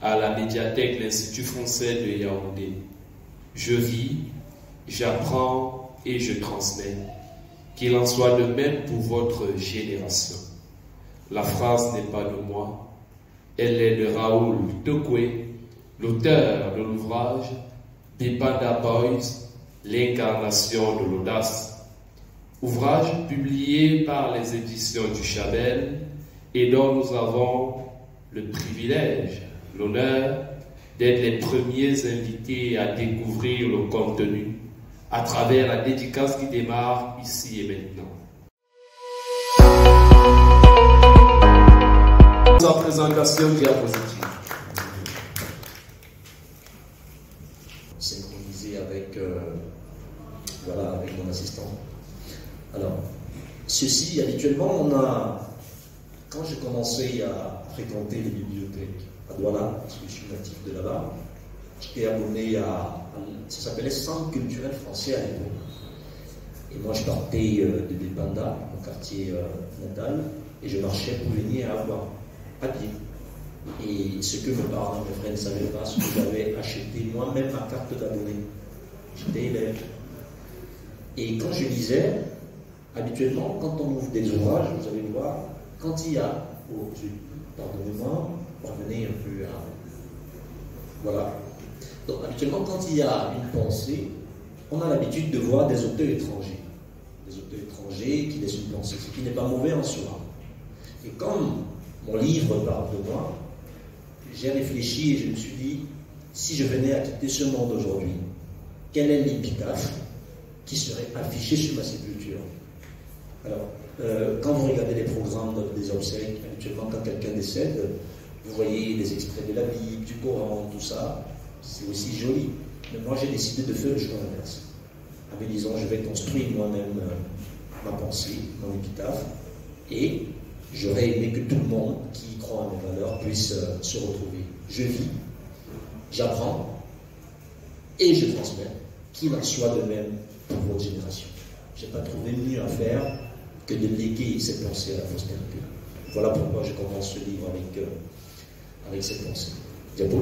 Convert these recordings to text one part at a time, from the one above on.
à la médiathèque de l'Institut français de Yaoundé. Je vis, j'apprends et je transmets. Qu'il en soit de même pour votre génération. La phrase n'est pas de moi, elle est de Raoul Tokwe, l'auteur de l'ouvrage des Panda Boys, l'incarnation de l'audace. Ouvrage publié par les éditions du Chabel et dont nous avons le privilège, l'honneur d'être les premiers invités à découvrir le contenu à travers la dédicace qui démarre ici et maintenant. Sa présentation diapositive. Synchronisé avec, voilà, avec mon assistant. Alors, ceci, habituellement, quand j'ai commencé à fréquenter les bibliothèques à Douala, parce que je suis natif de là-bas, j'étais abonné ça s'appelait Centre culturel français à l'époque. Et moi, je partais de Bépanda, mon quartier natal, et je marchais pour venir à Douala, à pied. Et ce que mes parents, mes frères ne savaient pas, c'est que j'avais acheté moi-même ma carte d'abonné. J'étais élève. Et quand je lisais, habituellement, quand on ouvre des ouvrages, vous allez voir, quand il y a, pardonnez-moi, revenez un peu à... Voilà. Donc, habituellement, quand il y a une pensée, on a l'habitude de voir des auteurs étrangers. Des auteurs étrangers qui laissent une pensée, ce qui n'est pas mauvais en soi. Et comme mon livre parle de moi, j'ai réfléchi et je me suis dit, si je venais à quitter ce monde aujourd'hui, quel est l'épitaphe qui serait affiché sur ma sépulture? Alors, quand vous regardez les programmes des obsèques, habituellement quand quelqu'un décède, vous voyez des extraits de la Bible, du Coran, tout ça, c'est aussi joli. Mais moi j'ai décidé de faire le choix inverse. En me disant, je vais construire moi-même ma pensée, mon épitaphe, et j'aurais aimé que tout le monde qui croit à mes valeurs puisse se retrouver. Je vis, j'apprends, et je transmets, qu'il en soit de même pour votre génération. Je n'ai pas trouvé mieux à faire que de léguer cette pensée à la postérité. Voilà pourquoi je commence ce livre avec cette pensée. Diapo.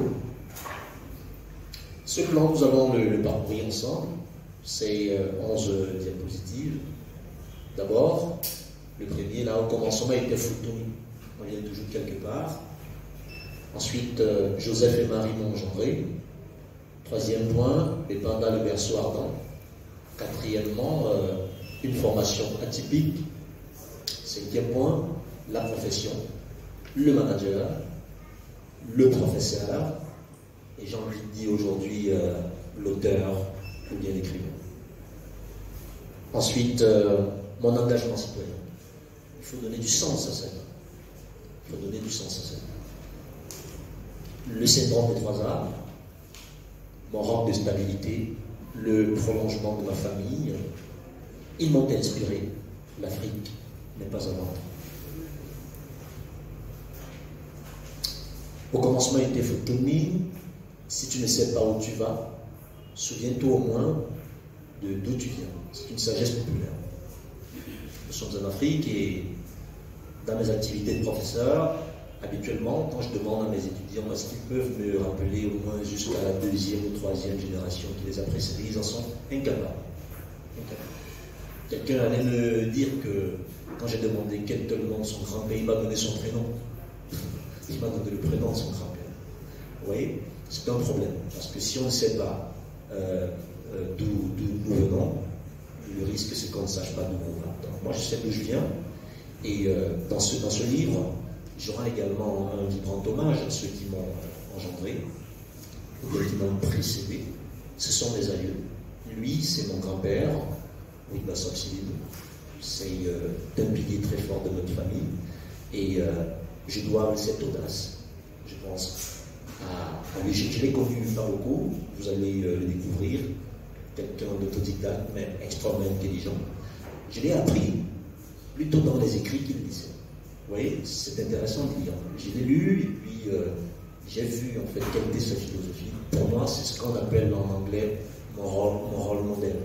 Ce plan, nous allons le parcourir ensemble. C'est 11 diapositives. D'abord, le premier, là, au commencement, était Foutoumi. On vient toujours de quelque part. Ensuite, Joseph et Marie m'ont engendré. Troisième point, les pandas, le berceau ardent. Quatrièmement, une formation atypique. Cinquième point, la profession, le manager, le professeur, et j'ai envie de dire aujourd'hui l'auteur ou bien l'écrivain. Ensuite, mon engagement citoyen. Il faut donner du sens à ça. Il faut donner du sens à ça. Le syndrome des trois arbres, mon rang de stabilité, le prolongement de ma famille, ils m'ont inspiré. L'Afrique n'est pas un ordre. Au commencement, il était Foutoumi. Si tu ne sais pas où tu vas, souviens-toi au moins d'où tu viens. C'est une sagesse populaire. Nous sommes en Afrique et dans mes activités de professeur, habituellement, quand je demande à mes étudiants est-ce qu'ils peuvent me rappeler au moins jusqu'à la deuxième ou troisième génération qui les a précédés, ils en sont incapables. Quelqu'un allait me dire que quand j'ai demandé quel était le nom de son grand-père, il m'a donné son prénom. Il m'a donné le prénom de son grand-père. Vous voyez, c'est un problème. Parce que si on ne sait pas d'où nous venons, le risque c'est qu'on ne sache pas d'où on va. Donc moi je sais d'où je viens. Et dans ce livre, j'aurai également un vibrant hommage à ceux qui m'ont engendré, ou qui m'ont précédé. Ce sont mes aïeux. Lui, c'est mon grand-père, Ouiba Sopsilib. C'est un pilier très fort de notre famille. Et je dois cette audace, je pense, à lui. Je l'ai connu pas beaucoup, vous allez le découvrir, quelqu'un d'autodidacte, mais extrêmement intelligent. Je l'ai appris plutôt dans les écrits qu'il lisait. Vous voyez, c'est intéressant de lire. Je l'ai lu et puis j'ai vu en fait quelle était sa philosophie. Pour moi, c'est ce qu'on appelle en anglais mon rôle modèle.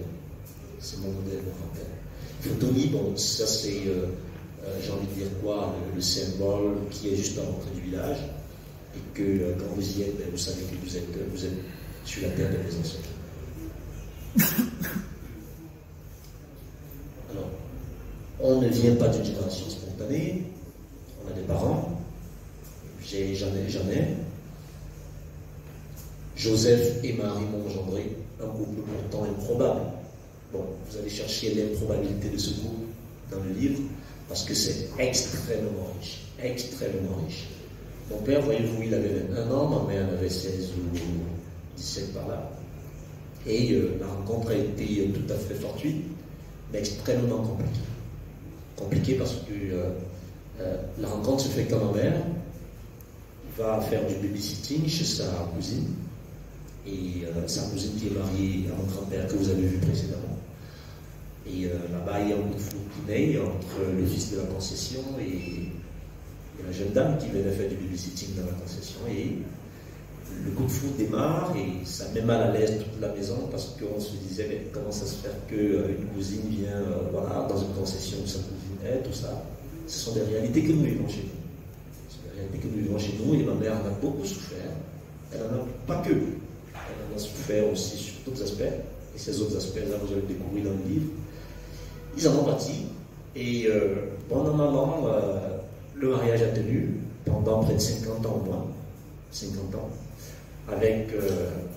C'est mon modèle, mon grand-père. Foutoumi, bon, ça c'est, j'ai envie de dire quoi, le symbole qui est juste à l'entrée du village. et que quand vous y êtes, vous savez que vous êtes sur la terre de vos ancêtres. Alors, on ne vient pas d'une génération spontanée, on a des parents, j'en ai. Joseph et Marie m'ont engendré un couple pourtant improbable. Bon, vous allez chercher l'improbabilité de ce couple dans le livre, parce que c'est extrêmement riche, extrêmement riche. Mon père, voyez-vous, il avait 21 ans, ma mère en avait 16 ou 17 par là. Et la rencontre a été tout à fait fortuite, mais extrêmement compliquée. Compliquée parce que la rencontre se fait quand ma mère va faire du babysitting chez sa cousine. Et sa cousine qui est mariée à mon grand-père que vous avez vu précédemment. Et là-bas, il y a un coup de flou qui naît entre le fils de la concession et la jeune dame qui venait faire du babysitting dans la concession. Et le coup de flou démarre et ça met mal à l'aise toute la maison parce qu'on se disait mais comment ça se fait qu'une cousine vient voilà, dans une concession où sa cousine est, tout ça. Ce sont des réalités que nous vivons chez nous. Ce sont des réalités que nous vivons chez nous et ma mère en a beaucoup souffert. Elle n'en a pas que. Elle en a souffert aussi sur d'autres aspects. Et ces autres aspects-là, vous allez découvrir dans le livre. Ils en ont bâti. Et bon, normalement, le mariage a tenu pendant près de 50 ans au moins. 50 ans. Avec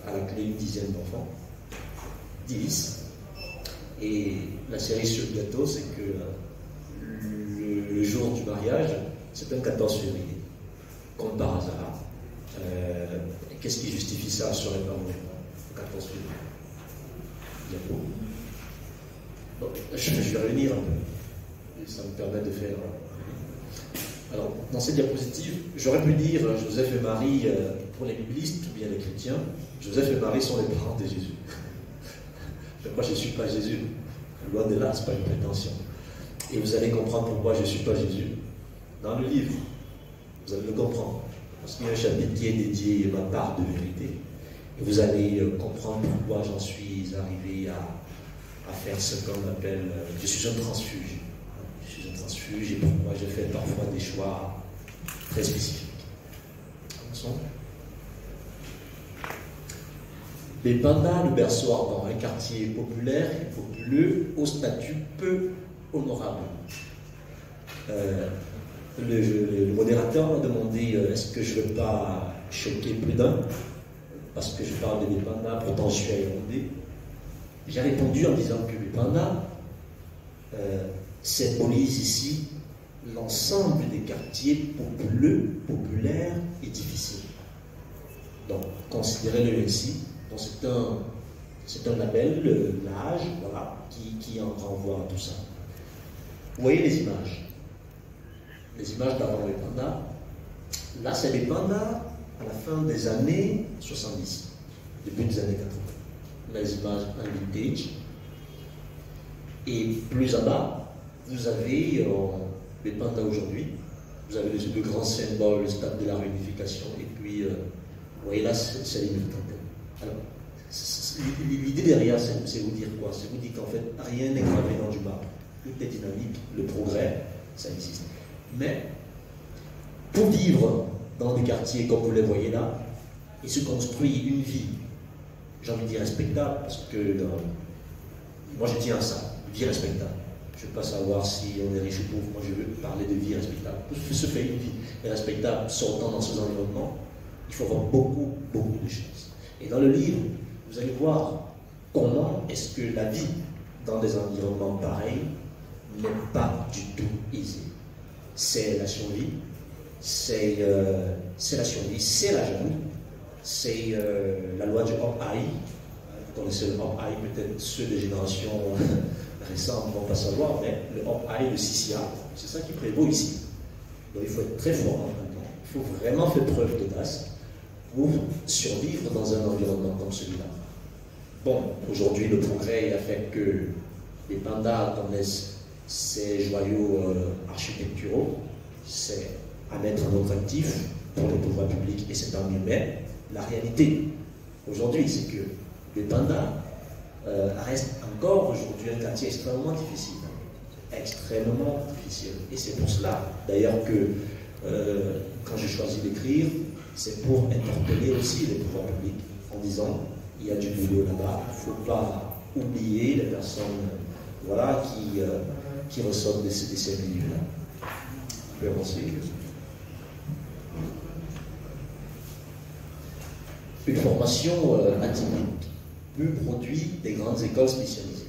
à la clé une dizaine d'enfants. 10. Et la cerise sur le gâteau, c'est que le jour du mariage, c'est un 14 février. Comme par hasard. Qu'est-ce qui justifie ça sur les parents le 14 février? Bon, je vais revenir un peu. Ça me permet de faire. Alors, dans cette diapositive, j'aurais pu dire Joseph et Marie, pour les biblistes ou bien les chrétiens, Joseph et Marie sont les parents de Jésus. Mais moi, je ne suis pas Jésus. Loin de là, ce n'est pas une prétention. Et vous allez comprendre pourquoi je ne suis pas Jésus. Dans le livre, vous allez le comprendre. Parce qu'il y a un chapitre qui est dédié à ma part de vérité. Et vous allez comprendre pourquoi j'en suis arrivé à faire ce qu'on appelle... je suis un transfuge. Je suis un transfuge et pourquoi je fais parfois des choix très spécifiques. Attention. Les Pandas, le berceau ardent, un quartier populaire et populeux au statut peu honorable. Le modérateur m'a demandé est-ce que je ne veux pas choquer plus d'un parce que je parle de Bépanda, pourtant je suis à Yaoundé. J'ai répondu en disant que Bépanda symbolise ici l'ensemble des quartiers populeux, populaires et difficiles. Donc, considérez-le ainsi. Donc, c'est un label, l'âge, voilà, qui en renvoie à tout ça. Vous voyez les images. Les images d'avant les pandas. Là, c'est les pandas à la fin des années 70, début des années 80. Les images en vintage. Et plus en bas, vous avez les pandas aujourd'hui. Vous avez le grand symbole, le stade de la réunification. Et puis, vous voyez là, c'est les militantins. Alors, l'idée derrière, c'est vous dire quoi? C'est vous dire qu'en fait, rien n'est gravé dans du marbre. Tout est dynamique, le progrès, ça existe. Mais, pour vivre dans des quartiers comme vous les voyez là, il se construit une vie, j'ai envie de dire respectable, parce que moi je tiens à ça, vie respectable. Je ne veux pas savoir si on est riche ou pauvre, moi je veux parler de vie respectable. Pour se faire une vie respectable sortant dans ces environnements, il faut avoir beaucoup, beaucoup de chance. Et dans le livre, vous allez voir comment est-ce que la vie dans des environnements pareils n'est pas du tout aisée. C'est la survie, c'est la survie, c'est la jungle, c'est la loi du hop-high. Vous connaissez le hop-high, peut-être ceux des générations récentes ne vont pas savoir, mais le hop-high, le CCA, c'est ça qui prévaut ici. Donc il faut être très fort en même temps. Il faut vraiment faire preuve d'audace pour survivre dans un environnement comme celui-là. Bon, aujourd'hui, le progrès a fait que les pandas connaissent ces joyaux architecturaux, c'est à mettre en notre actif pour les pouvoirs publics et c'est tant mieux. Mais la réalité aujourd'hui, c'est que les pandas restent encore aujourd'hui un quartier extrêmement difficile. Extrêmement difficile. Et c'est pour cela, d'ailleurs, que quand j'ai choisi d'écrire, c'est pour interpeller aussi les pouvoirs publics en disant il y a du boulot là-bas, il ne faut pas oublier les personnes voilà, qui ressortent de ces milieux-là. Je peux avancer. Une formation atypique, peu produit des grandes écoles spécialisées.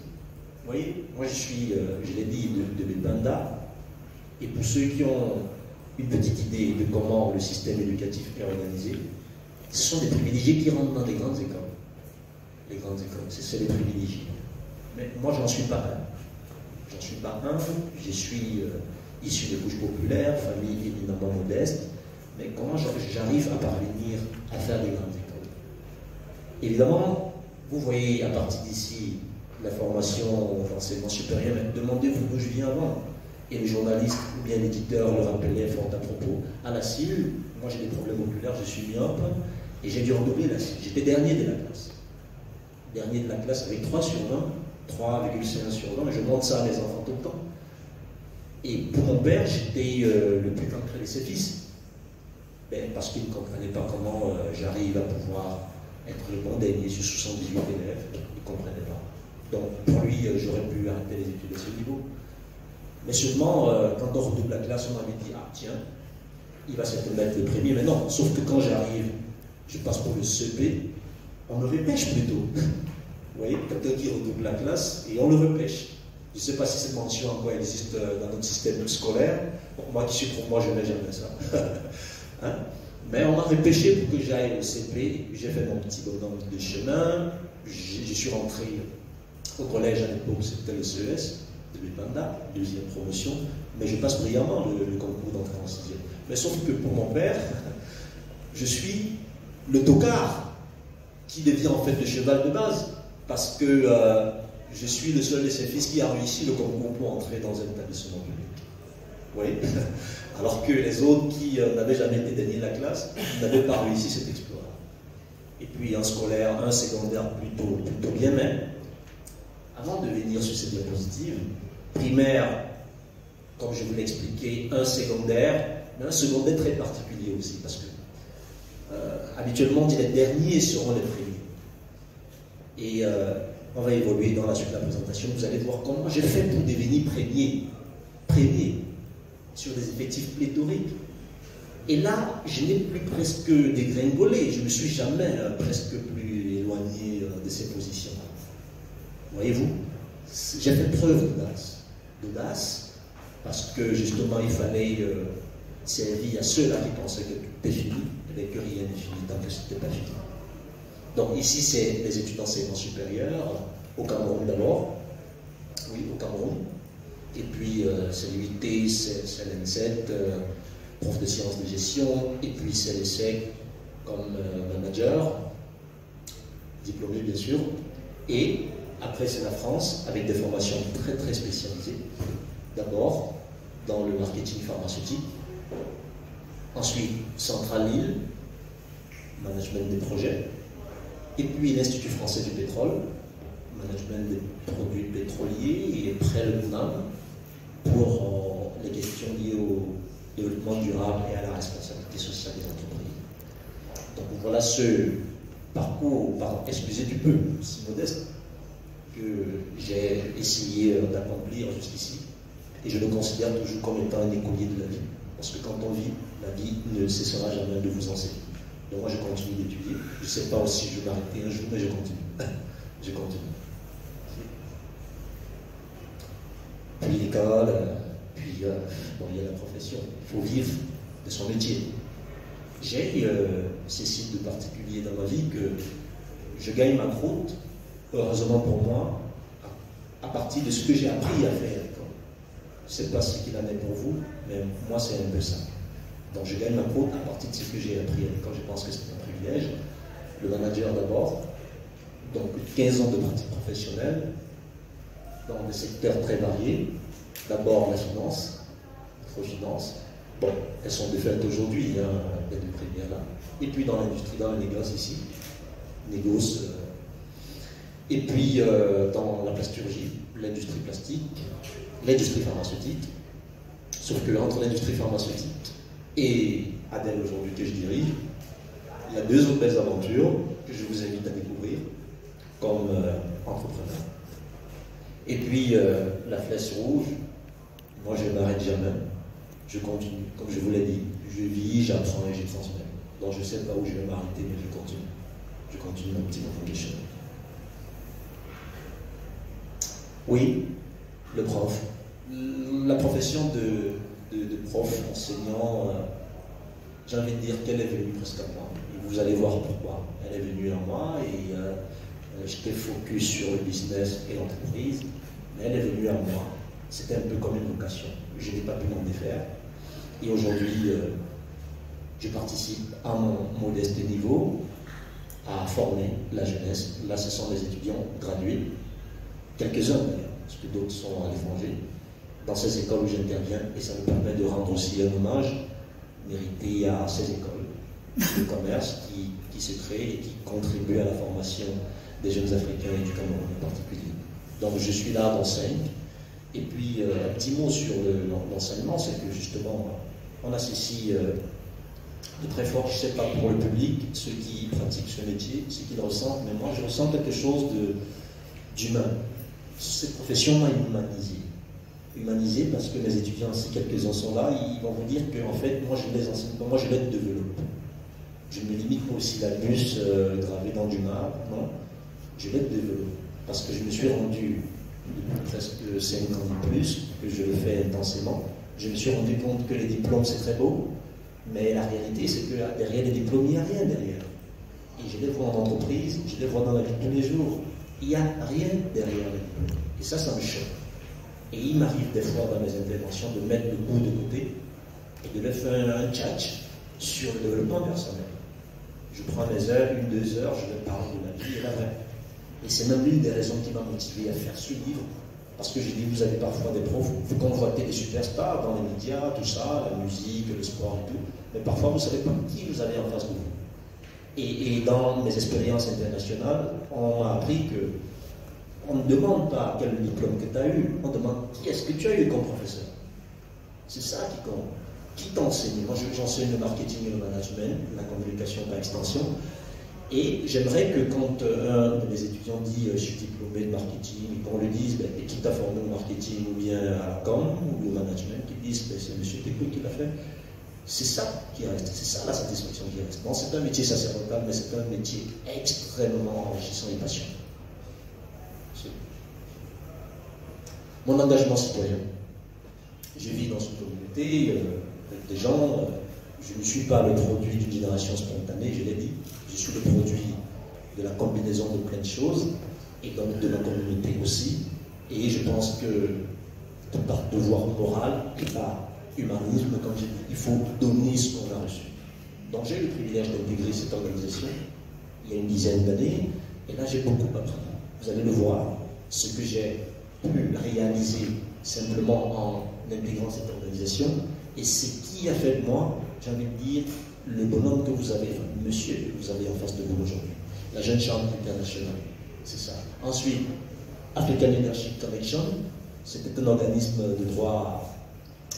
Vous voyez, moi je l'ai dit, de Bibanda, et pour ceux qui ont une petite idée de comment le système éducatif est organisé, ce sont des privilégiés qui rentrent dans les grandes écoles. Les grandes écoles, c'est les privilégiés. Mais moi, j'en suis pas un. J'en suis pas un. Je suis issu de couches populaires, famille éminemment modeste. Mais comment j'arrive à parvenir à faire des grandes écoles? Évidemment, vous voyez à partir d'ici la formation d'enseignement supérieur, mais demandez-vous d'où je viens avant. Et le journaliste ou bien l'éditeur le rappelait fort à propos. À la CIL, moi j'ai des problèmes oculaires, je suis myope, et j'ai dû redoubler la CIL. J'étais dernier de la classe. Dernier de la classe avec 3 sur 20, 3,1 sur 20, mais je montre ça à mes enfants tout le temps. Et pour mon père, j'étais le plus cancré de ses fils. Ben, parce qu'il ne comprenait pas comment j'arrive à pouvoir être le bon dernier sur 78 élèves. Il ne comprenait pas. Donc pour lui, j'aurais pu arrêter les études à ce niveau. Mais seulement, quand on redouble la classe, on m'avait dit, ah tiens, il va certainement être le premier. Mais non, sauf que quand j'arrive, je passe pour le CP, on me repêche plutôt. Vous voyez, quelqu'un qui redouble la classe et on le repêche. Je ne sais pas si cette mention encore existe dans notre système scolaire. Bon, moi qui suis pour moi, je n'ai jamais ça. Hein? Mais on m'a repêché pour que j'aille au CP. J'ai fait mon petit bonhomme de chemin. Je suis rentré au collège à l'époque, c'était le CES. De Bibanda, deuxième promotion, mais je passe brillamment le concours d'entrée en 6e. Mais sauf que pour mon père, je suis le tocard qui devient en fait le cheval de base, parce que je suis le seul de ses fils qui a réussi le concours pour entrer dans un établissement public. Oui. Alors que les autres qui n'avaient jamais été derniers de la classe n'avaient pas réussi cet exploit. Et puis un scolaire, un secondaire plutôt bien, mais avant de venir sur cette diapositive, primaire, comme je vous l'ai expliqué, un secondaire, mais un secondaire très particulier aussi, parce que habituellement, on dit les derniers seront les premiers. Et on va évoluer dans la suite de la présentation. Vous allez voir comment j'ai fait pour devenir premier, sur des effectifs pléthoriques. Et là, je n'ai plus presque dégringolé, je ne me suis jamais presque plus éloigné de ces positions. Voyez-vous, j'ai fait preuve d'audace, parce que justement il fallait servir à ceux-là qui pensaient que tout est fini, et que rien n'est fini tant que ce n'était pas fini. Donc ici c'est les études d'enseignement supérieur, au Cameroun d'abord, oui au Cameroun, et puis c'est l'UIT, c'est l'ENSET, prof de sciences de gestion, et puis c'est l'ESSEC comme manager, diplômé bien sûr, et après, c'est la France, avec des formations très très spécialisées. D'abord, dans le marketing pharmaceutique. Ensuite, Centrale Lille, management des projets. Et puis, l'Institut français du pétrole, management des produits pétroliers, et près le NAM, pour les questions liées au développement durable et à la responsabilité sociale des entreprises. Donc, voilà ce parcours, excusez du peu, si modeste, que j'ai essayé d'accomplir jusqu'ici, et je le considère toujours comme étant un écolier de la vie, parce que quand on vit, la vie ne cessera jamais de vous enseigner. Donc moi je continue d'étudier, je ne sais pas si je vais m'arrêter un jour, mais je continue. Je continue. Puis l'école, puis bon, il y a la profession, il faut vivre de son métier. J'ai ceci de particulier dans ma vie que je gagne ma croûte, heureusement pour moi, à partir de ce que j'ai appris à faire à l'école. Je ne sais pas ce qu'il en est pour vous, mais moi c'est un peu ça. Donc je gagne ma croûte à partir de ce que j'ai appris à l'école. Je pense que c'est un privilège. Le manager d'abord, donc 15 ans de pratique professionnelle, dans des secteurs très variés. D'abord la finance, microfinance. Bon, elles sont défaites aujourd'hui, hein, les deux premières là. Et puis dans l'industrie, dans le négoce ici. Négoce. Et puis dans la plasturgie, l'industrie plastique, l'industrie pharmaceutique. Sauf que entre l'industrie pharmaceutique et Adèle aujourd'hui que je dirige, il y a 2 autres belles aventures que je vous invite à découvrir comme entrepreneur. Et puis, la flèche rouge, moi je ne m'arrête jamais. Je continue, comme je vous l'ai dit. Je vis, j'apprends et je transmets. Donc je ne sais pas où je vais m'arrêter, mais je continue. Je continue mon petit moment de chemin. Oui, le prof. La profession de prof, enseignant, j'ai envie de dire qu'elle est venue presque à moi. Et vous allez voir pourquoi. Elle est venue à moi et j'étais focus sur le business et l'entreprise, mais elle est venue à moi. C'était un peu comme une vocation. Je n'ai pas pu m'en défaire. Et aujourd'hui, je participe à mon modeste niveau à former la jeunesse. Là, ce sont des étudiants gradués, quelques-uns d'ailleurs, parce que d'autres sont à l'étranger, dans ces écoles où j'interviens, et ça me permet de rendre aussi un hommage mérité à ces écoles de commerce qui se créent et qui contribuent à la formation des jeunes Africains et du Cameroun en particulier. Donc je suis là dans 5. Et puis un petit mot sur l'enseignement, c'est que justement, on associe de très fort, je ne sais pas pour le public, ceux qui pratiquent ce métier, ceux qui le ressentent, mais moi je ressens quelque chose d'humain. Cette profession m'a humanisé. Humanisé parce que mes étudiants, si quelques-uns sont là, ils vont vous dire que en fait, moi je les enseigne, moi je l'aide de vélo. Je me limite pas aussi la bus gravée dans du marbre, non. Je l'aide de vélo. Parce que je me suis rendu, depuis presque 5 ans de plus, que je le fais intensément, je me suis rendu compte que les diplômes c'est très beau, mais la réalité c'est que derrière les diplômes, il n'y a rien derrière. Et je les vois en entreprise, je les vois dans la vie de tous les jours. Il n'y a rien derrière les diplômes. Et ça me choque. Et il m'arrive des fois dans mes interventions de mettre le bout de côté et de leur faire un tchatch sur le développement personnel. Je prends mes heures, 1-2 heures, je leur parle de la vie et la vraie. Et c'est même l'une des raisons qui m'a motivé à faire ce livre. Parce que j'ai dit, vous avez parfois des profs, vous convoitez des superstars dans les médias, tout ça, la musique, le sport et tout, mais parfois vous ne savez pas qui vous avez en face de vous. Et dans mes expériences internationales, on m'a appris que on ne demande pas quel diplôme que tu as eu, on demande qui est-ce que tu as eu comme professeur. C'est ça qui compte. Qui t'enseigne? Moi j'enseigne le marketing et le management, la communication par extension. Et j'aimerais que quand un de mes étudiants dit je suis diplômé de marketing, qu'on lui dise et qui t'a formé au marketing ou bien à la com ou au management, qu'ils disent c'est M. Tekou qui l'a fait. C'est ça qui reste, c'est ça la satisfaction qui reste. Non, c'est un métier sacerdotal, mais c'est un métier extrêmement enrichissant et passionnant. Mon engagement citoyen. Je vis dans une communauté avec des gens. Je ne suis pas le produit d'une génération spontanée, je l'ai dit. Je suis le produit de la combinaison de plein de choses et donc de la communauté aussi. Et je pense que par devoir moral et par humanisme, comme j'ai dit, il faut donner ce qu'on a reçu. Donc j'ai eu le privilège d'intégrer cette organisation il y a une dizaine d'années et là j'ai beaucoup appris. Vous allez le voir, ce que j'ai pu réaliser simplement en intégrant cette organisation et ce qui a fait de moi, j'ai envie de dire, le bonhomme que vous avez, monsieur que vous avez en face de vous aujourd'hui. La Jeune Chambre internationale, c'est ça. Ensuite, African Leadership Connection, c'était un organisme de droit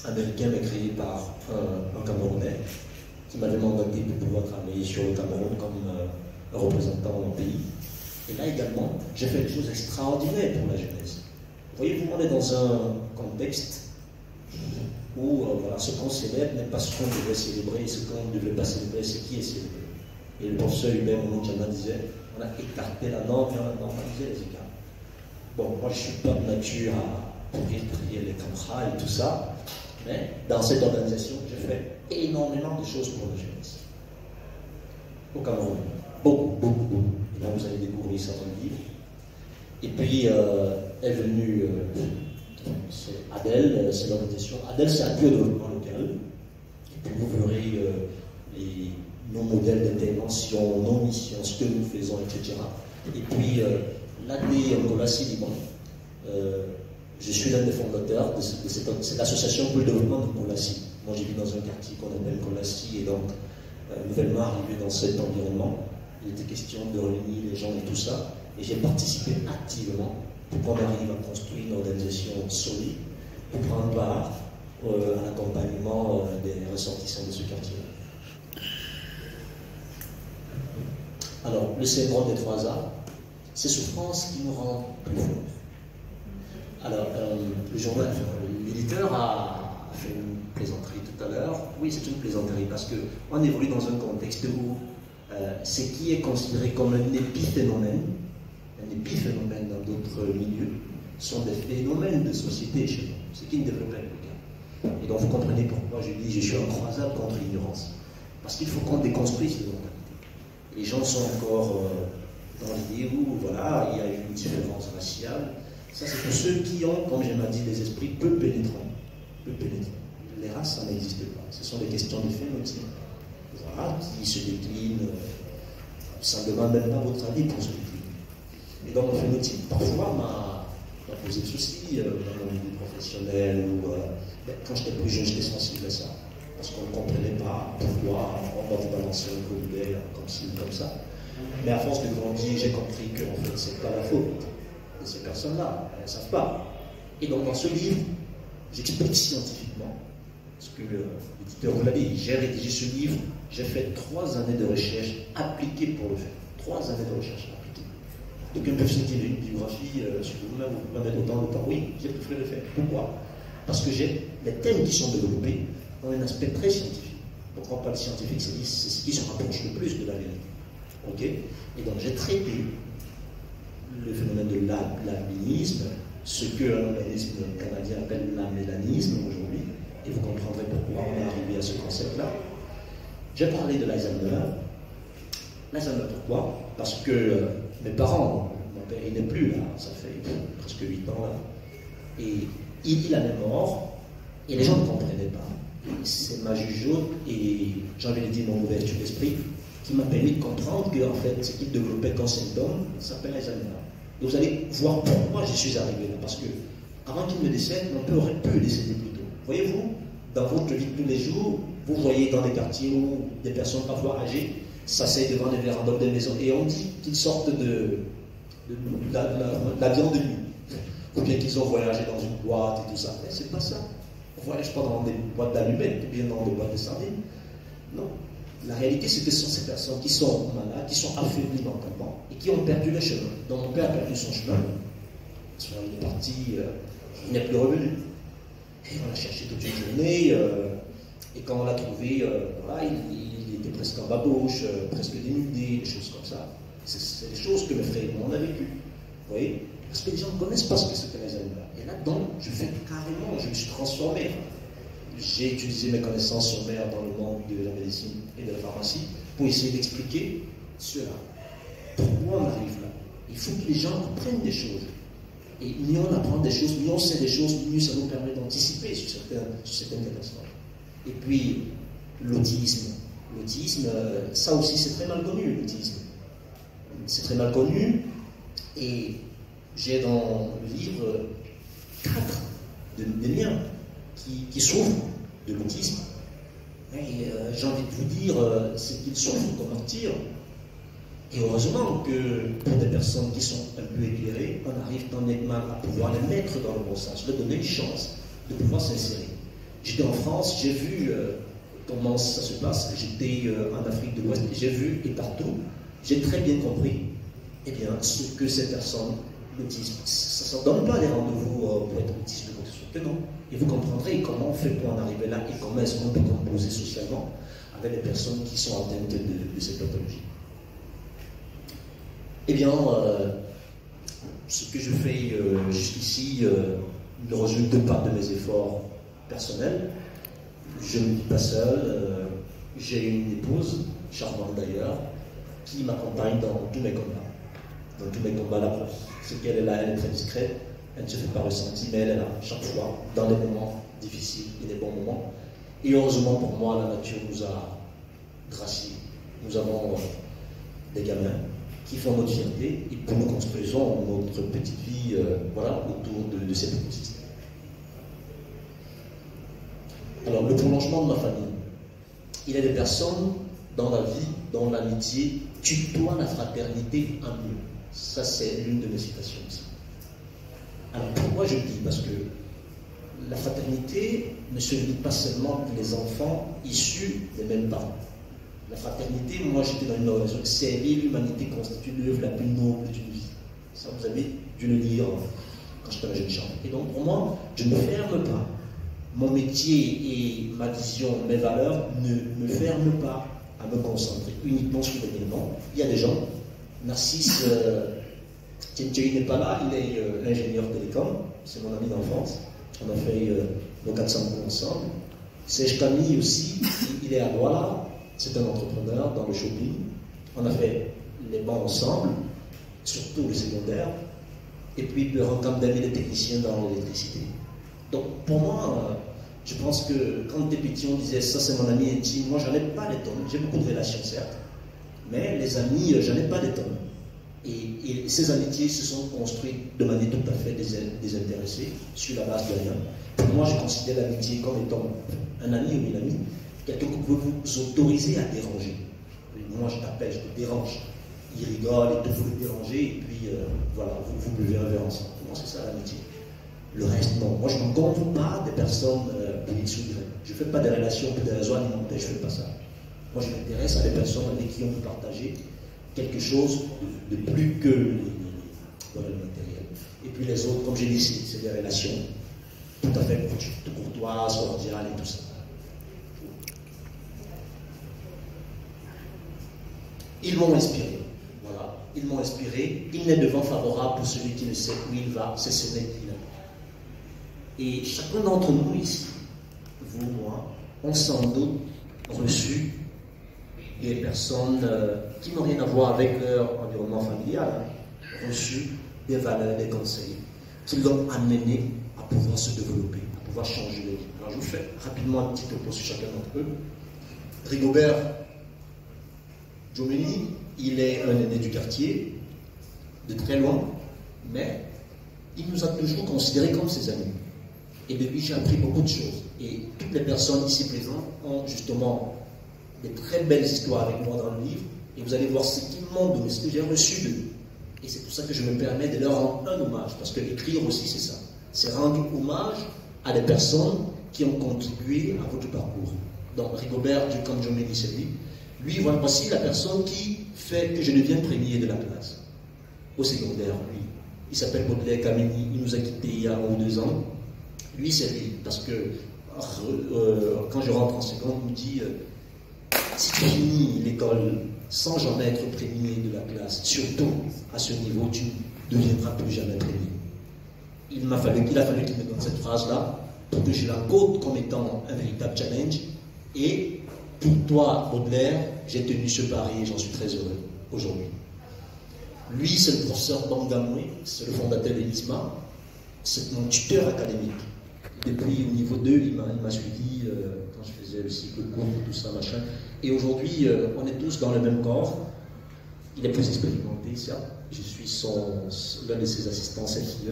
américain mais créé par un Camerounais qui m'avait mandaté pour pouvoir travailler sur le Cameroun comme un représentant dans mon pays. Et là également, j'ai fait des choses extraordinaires pour la jeunesse. Voyez-vous, on est dans un contexte où voilà, ce qu'on célèbre n'est pas ce qu'on devait célébrer, et ce qu'on ne devait pas célébrer, c'est qui est célébré. Et le professeur Hubert Mounjana disait, on a écarté la norme et on a normalisé les écarts. Bon, moi je ne suis pas de nature à pourrir prier les camarades et tout ça, mais dans cette organisation, j'ai fait énormément de choses pour la jeunesse. Au Cameroun. Beaucoup. Et là, vous allez découvrir ça dans le livre. Et puis, est venue, c'est ADEL, c'est l'organisation. ADEL, c'est un développement local. Et puis, vous verrez nos modèles d'intervention, nos missions, ce que nous faisons, etc. Et puis, l'AD Angola Liban. Je suis l'un des fondateurs de cette association pour le développement de Kolassi. Moi, j'ai vu dans un quartier qu'on appelle Kolassi, et donc, nouvellement arrivé dans cet environnement, il était question de réunir les gens et tout ça, et j'ai participé activement pour qu'on arrive à construire une organisation solide, pour prendre part à l'accompagnement des ressortissants de ce quartier-là. Alors, le syndrome des 3 A, ces souffrances qui nous rendent plus forts. Alors, l'éditeur a fait une plaisanterie tout à l'heure. Oui, c'est une plaisanterie parce qu'on évolue dans un contexte où ce qui est considéré comme un épiphénomène dans d'autres milieux, sont des phénomènes de société chez nous, ce qui ne devrait pas être le cas. Et donc vous comprenez pourquoi je dis je suis en croisade contre l'ignorance. Parce qu'il faut qu'on déconstruise les mentalités. Les gens sont encore dans l'idée où voilà, il y a une différence raciale. Ça c'est pour ceux qui ont, comme j'aime dit, des esprits peu pénétrants. Les races, ça n'existe pas. Ce sont des questions de phénotype. Voilà, qui se déclinent. Ça ne demande même pas votre avis pour se décliner. Et donc mon phénotype, parfois, m'a posé de soucis dans mon milieu professionnel. Ou, quand j'étais plus jeune, j'étais sensible à ça. Parce qu'on ne comprenait pas pourquoi on va vous balancer un vocabulaire comme ci ou comme ça. Mais à force de grandir, j'ai compris que en fait, c'est pas la faute de ces personnes-là. Elles ne savent pas. Et donc dans ce livre, j'explique scientifiquement, parce que l'éditeur vous l'a dit, j'ai rédigé ce livre, j'ai fait 3 années de recherche appliquée pour le faire. 3 années de recherche appliquée. Donc une personne qui a une biographie sur vous-même, vous pouvez mettre autant de temps. Oui, j'ai préféré le faire. Pourquoi? Parce que les thèmes qui sont développés ont un aspect très scientifique. Donc quand on parle scientifique, c'est ce qui se rapproche le plus de la vérité. Ok? Et donc j'ai traité le phénomène de l'albinisme, ce qu'un organisme canadien appelle l'amélanisme aujourd'hui, et vous comprendrez pourquoi on est arrivé à ce concept-là. J'ai parlé de l'Alzheimer. L'Alzheimer, pourquoi? Parce que mes parents, mon père il n'est plus là, ça fait presque 8 ans là, et il en est mort, et les gens ne comprenaient pas. C'est ma jugeote et j'ai envie de dire mon ouverture d'esprit qui m'a permis de comprendre que en fait, ce qu'il développait comme symptôme s'appelle l'Alzheimer. Et vous allez voir pourquoi je suis arrivé là, parce que avant qu'il me décède, mon père aurait pu le décéder plus tôt. Voyez-vous, dans votre vie de tous les jours, vous voyez dans des quartiers où des personnes parfois âgées s'asseyent devant des vérandas des maisons et on dit qu'ils sortent de la viande de nuit, ou bien qu'ils ont voyagé dans une boîte et tout ça. Mais c'est pas ça. On ne voyage pas dans des boîtes d'allumettes ou bien dans des boîtes de sardines. Non. La réalité, c'est que ce sont ces personnes qui sont malades, qui sont affaiblies mentalement et qui ont perdu le chemin. Donc mon père a perdu son chemin. Il est parti, il n'est plus revenu. Et on l'a cherché toute une journée. Et quand on l'a trouvé, voilà, il était presque en babouche, presque dénudé, des choses comme ça. C'est des choses que mes frères et moi on a vécues. Vous voyez? Parce que les gens ne connaissent pas ce que c'était l'Alzheimer. Et là-dedans, je fais carrément, je me suis transformé. J'ai utilisé mes connaissances sommaires dans le monde de la médecine et de la pharmacie pour essayer d'expliquer cela. Pourquoi on arrive là? Il faut que les gens apprennent des choses. Et mieux on apprend des choses, mieux on sait des choses, mieux ça nous permet d'anticiper sur certaines catastrophes. Et puis, l'autisme. L'autisme, ça aussi c'est très mal connu, l'autisme. C'est très mal connu. Et j'ai dans le livre 4 des miens qui souffrent de l'autisme. Et j'ai envie de vous dire, c'est qu'ils souffrent comme martyrs. Et heureusement que pour des personnes qui sont un peu éclairées, on arrive tant bien que mal à pouvoir les mettre dans le bon sens, leur donner une chance de pouvoir s'insérer. J'étais en France, j'ai vu comment ça se passe. J'étais en Afrique de l'Ouest, j'ai vu et partout, j'ai très bien compris eh bien, ce que ces personnes, l'autisme, ça ne donne pas des rendez-vous pour être autiste, que non. Et vous comprendrez comment on fait pour en arriver là et comment est-ce qu'on peut composer socialement avec les personnes qui sont atteintes de cette pathologie. Eh bien, ce que je fais jusqu'ici ne résulte pas de mes efforts personnels. Je ne vis pas seul. J'ai une épouse, charmante d'ailleurs, qui m'accompagne dans tous mes combats. Dans tous mes combats, la preuve, c'est qu'elle est là, elle est très discrète, elle ne se fait pas ressentir, mais elle est là chaque fois, dans des moments difficiles et des bons moments. Et heureusement pour moi, la nature nous a graciés. Nous avons des gamins qui font notre fierté et pour nous construisons notre petite vie voilà, autour de cet écosystème. Alors, le prolongement de ma famille. Il y a des personnes dans la vie, dans l'amitié, tutoient la fraternité en mieux. Ça, c'est l'une de mes citations aussi. Alors, pourquoi je le dis? Parce que la fraternité ne se limite pas seulement pour les enfants issus des mêmes parents. La fraternité, moi j'étais dans une organisation qui servir l'humanité constitue l'œuvre la plus noble d'une vie. Ça, vous avez dû le lire quand j'étais à la jeune chambre. Et donc pour moi, je ne ferme pas. Mon métier et ma vision, mes valeurs ne me ferment pas à me concentrer uniquement sur l'événement. Il y a des gens, Narcisse Tchétchéi n'est pas là, il est ingénieur télécom, c'est mon ami d'enfance. On a fait nos 400 coups ensemble. Serge Camille aussi, il est à Douala, c'est un entrepreneur dans le shopping. On a fait les bancs ensemble, surtout le secondaire. Et puis le Rancam Dami, les techniciens dans l'électricité. Donc pour moi, je pense que quand t'es petit, on disait ça c'est mon ami intime. Moi j'en ai pas des tonnes, j'ai beaucoup de relations certes, mais les amis, j'en ai pas des tonnes. Et ces amitiés se sont construites de manière tout à fait désintéressée, sur la base de rien. Pour moi, je considère l'amitié comme étant un ami ou une amie, quelqu'un qui peut vous autoriser à déranger. Moi, je t'appelle, je te dérange. Il rigole, il te faut le déranger, et puis voilà, vous buvez un verre ensemble. Pour moi, c'est ça l'amitié. Le reste, non. Moi, je ne compte pas des personnes pour X ou Y. Je ne fais pas des relations pour des raisons alimentaires, je ne fais pas ça. Moi, je m'intéresse à des personnes avec qui on peut partager quelque chose de plus que voilà, le matériel. Et puis les autres, comme j'ai dit, c'est des relations tout à fait courtoises, cordiales et tout ça. Ils m'ont inspiré. Voilà. Ils m'ont inspiré. Il n'est de vent favorable pour celui qui ne sait où il va, c'est ce n'est qu'il a. Et chacun d'entre nous ici, vous, moi, ont sans doute reçu des personnes qui n'ont rien à voir avec leur environnement familial, reçu des valeurs, des conseils, qui l'ont amené à pouvoir se développer, à pouvoir changer de vie. Alors je vous fais rapidement un petit topo sur chacun d'entre eux. Rigobert Djomeni, il est un aîné du quartier, de très loin, mais il nous a toujours considérés comme ses amis. Et de lui, j'ai appris beaucoup de choses. Et toutes les personnes ici présentes ont justement des très belles histoires avec moi dans le livre, et vous allez voir ce qu'ils m'ont donné, ce que j'ai reçu d'eux. Et c'est pour ça que je me permets de leur rendre un hommage, parce que écrire aussi c'est ça, c'est rendre hommage à des personnes qui ont contribué à votre parcours. Donc Rigobert Djomeni, c'est lui. Lui, voilà, voici la personne qui fait que je devienne premier de la classe, au secondaire, lui. Il s'appelle Baudelaire Kameni, il nous a quittés il y a 1 ou 2 ans. Lui, c'est lui, parce que quand je rentre en seconde, il me dit si tu finis l'école sans jamais être premier de la classe, surtout à ce niveau, tu ne deviendras plus jamais premier. Il a fallu qu'il me donne cette phrase-là pour que je la côte comme étant un véritable challenge. Et pour toi, Baudelaire, j'ai tenu ce pari et j'en suis très heureux aujourd'hui. Lui, c'est le professeur Bangamoué, c'est le fondateur de l'ISMA, c'est mon tuteur académique. Depuis au niveau 2, il m'a suivi quand je faisais le cycle court, tout ça, machin. Et aujourd'hui, on est tous dans le même corps. Il est plus expérimenté, certes. Je suis l'un de ses assistants CFIE.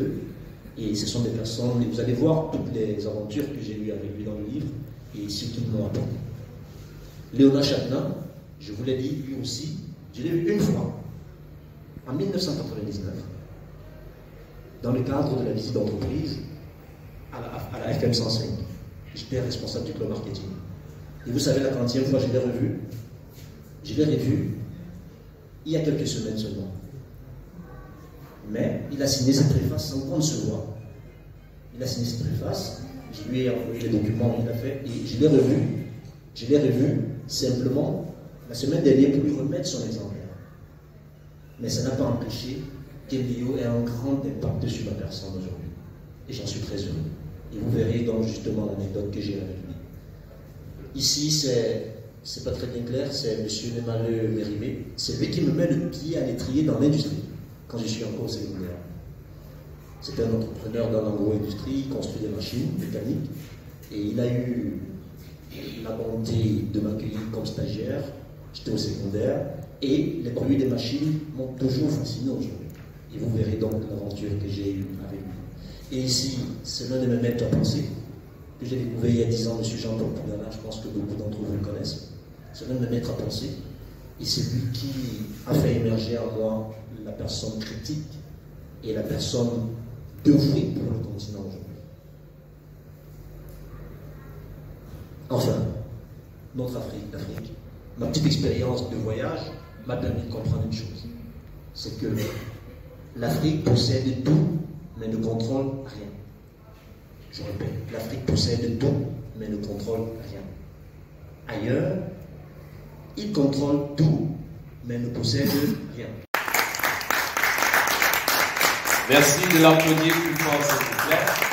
Et ce sont des personnes, et vous allez voir toutes les aventures que j'ai eues avec lui dans le livre, et ce qu'ils m'ont apporté. Léonard Chapelain, je vous l'ai dit, lui aussi, je l'ai vu une fois, en 1999, dans le cadre de la visite d'entreprise à la FM 105. J'étais responsable du club marketing. Et vous savez, la 30e fois, je l'ai revu il y a quelques semaines seulement. Mais il a signé cette préface sans qu'on ne se voit. Il a signé cette préface, je lui ai envoyé les documents qu'il a fait, et je l'ai revu simplement la semaine dernière pour lui remettre son exemplaire. Mais ça n'a pas empêché qu'Elio ait un grand impact sur ma personne aujourd'hui. Et j'en suis très heureux. Et vous verrez donc justement l'anecdote que j'ai avec lui. Ici, c'est pas très bien clair, c'est M. Nemaleu Mérimé. C'est lui qui me met le pied à l'étrier dans l'industrie, quand je suis encore au secondaire. C'était un entrepreneur dans l'agro-industrie, il construit des machines mécaniques, et il a eu la bonté de m'accueillir comme stagiaire. J'étais au secondaire, et les produits des machines m'ont toujours fasciné aujourd'hui. Et vous verrez donc l'aventure que j'ai eue avec lui. Et ici, c'est l'un de mes maîtres à penser, que j'ai découvert il y a 10 ans, M. Jean-Paul Poudana, je pense que beaucoup d'entre vous le connaissent. C'est l'un de mes maîtres à penser, et c'est lui qui a fait émerger en moi la personne critique et la personne dévouée pour le continent aujourd'hui. Enfin, notre Afrique, l'Afrique, ma petite expérience de voyage m'a permis de comprendre une chose. C'est que l'Afrique possède tout, mais ne contrôle rien. Je répète, l'Afrique possède tout, mais ne contrôle rien. Ailleurs, il contrôle tout, mais ne possède rien. Merci de l'applaudir plus fort, s'il vous plaît.